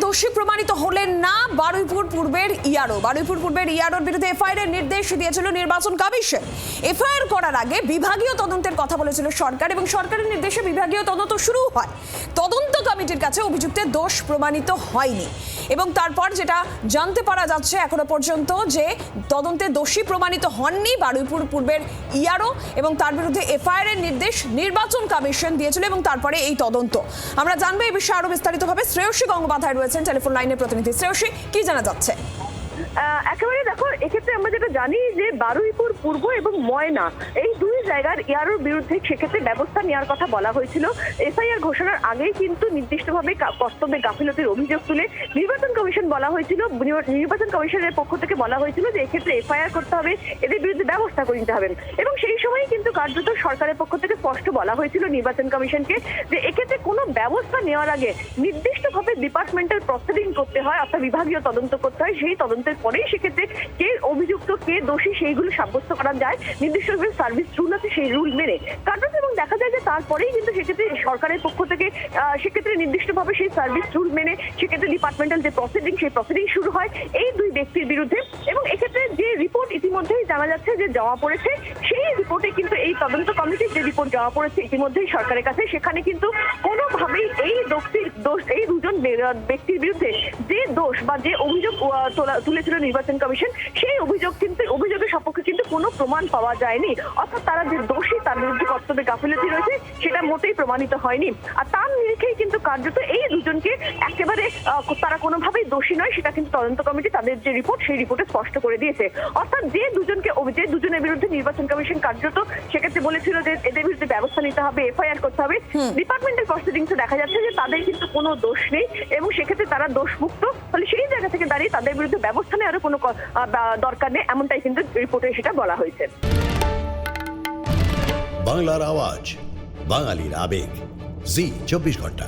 দোষী প্রমাণিত হলেন না বারুইপুর পূর্বের ইয়ারোর বিরুদ্ধে এফআইআর এর নির্দেশ দিয়েছিল নির্বাচন কমিশন। এফআইআর করার আগে বিভাগীয় তদন্তের কথা বলেছিল সরকার এবং সরকারের নির্দেশে বিভাগীয় তদন্ত শুরু হয়। তদন্ত কমিটির কাছে অভিযুক্তের দোষ প্রমাণিত হয়নি এবং তারপর যেটা জানতে পারা যাচ্ছে এখনো পর্যন্ত যে তদন্তে দোষী প্রমাণিত হননি বারুইপুর পূর্বের ইয়ারো এবং তার বিরুদ্ধে এফআইআর এর নির্দেশ নির্বাচন কমিশন দিয়েছিল এবং তারপরে এই তদন্ত। আমরা জানবো এই বিষয়ে আরো বিস্তারিতভাবে। শ্রেয়সী গঙ্গোপাধ্যায় রয়েছেন টেলিফোন লাইনের প্রতিনিধি। শ্রেয়সী, কি জানা যাচ্ছে? একেবারে দেখো, এক্ষেত্রে আমরা যেটা জানি যে বারুইপুর পূর্ব এবং ময়না এই দুই জায়গার ইয়ারোর বিরুদ্ধে সেক্ষেত্রে ব্যবস্থা নেওয়ার কথা বলা হয়েছিল। এফআইআর ঘোষণার আগেই কিন্তু নির্দিষ্টভাবে কর্তব্যে গাফিলতির অভিযোগ তুলে নির্বাচন কমিশন বলা হয়েছিল, নির্বাচন কমিশনের পক্ষ থেকে বলা হয়েছিল যে এক্ষেত্রে এফআইআর করতে হবে, এদের বিরুদ্ধে ব্যবস্থা করে নিতে হবে। এবং সেই সময় কিন্তু কার্যত সরকারের পক্ষ থেকে স্পষ্ট বলা হয়েছিল নির্বাচন কমিশনকে যে এক্ষেত্রে কোনো ব্যবস্থা নেওয়ার আগে নির্দিষ্টভাবে ডিপার্টমেন্টাল প্রসিডিং করতে হয়, অর্থাৎ বিভাগীয় তদন্ত করতে হয়। সেই তদন্তের পরেই সেক্ষেত্রে কে অভিযুক্ত কে দোষী সেইগুলো সাব্যস্ত করা যায়। নির্দিষ্টভাবে সার্ভিস রুল আছে, সেই রুল মেনে কার্যত। এবং দেখা যায় যে তারপরেই কিন্তু সেক্ষেত্রে সরকারের পক্ষ থেকে সেক্ষেত্রে নির্দিষ্টভাবে সেই সার্ভিস রুল মেনে সেক্ষেত্রে ডিপার্টমেন্টাল যে প্রসিডিং সেই প্রসিডিং শুরু হয় এই দুই ব্যক্তির বিরুদ্ধে। এবং এক্ষেত্রে যে রিপোর্ট ইতিমধ্যেই জানা যাচ্ছে যে জমা পড়েছে, সেই রিপোর্টে কিন্তু এই তদন্ত কমিটির যে রিপোর্ট জমা পড়েছে ইতিমধ্যেই সরকারের কাছে, সেখানে কিন্তু কোনোভাবেই এই দুজন ব্যক্তির বিরুদ্ধে যে দোষ বা যে অভিযোগ তুলেছিল নির্বাচন কমিশন, সেই অভিযোগের সপক্ষে কিন্তু কোনো প্রমাণ পাওয়া যায়নি। অর্থাৎ তারা যে দোষী, তার বিরুদ্ধে কর্তব্যে গাফিলতি রয়েছে, সেটা মোটেই প্রমাণিত হয়নি। আর তার নিরিখেই কিন্তু কার্যত এই দুজনকে একেবারে তারা কোনোভাবেই দোষী নয়, সেটা কিন্তু তদন্ত কমিটি তাদের যে রিপোর্ট সেই রিপোর্টে স্পষ্ট করে দিয়েছে। অর্থাৎ যে দুজনের বিরুদ্ধে নির্বাচন কমিশন কার্যত সেক্ষেত্রে বলেছিল যে এদের বিরুদ্ধে ব্যবস্থা নিতে হবে, এফআইআর করতে হবে, ডিপার্টমেন্টাল প্রসিডিংসে দেখা যাচ্ছে যে তাদের কিন্তু কোনো দোষ নেই এবং সেক্ষেত্রে তারা দোষমুক্ত। ফলে সেই জায়গা থেকে দাঁড়িয়ে তাদের বিরুদ্ধে ব্যবস্থা নেওয়ারও কোনো দরকার নেই, এমনটাই কিন্তু রিপোর্টে সেটা বলা হয়েছে। বাংলার আওয়াজ, বাঙালির আবেগ, জি 24 ঘন্টা।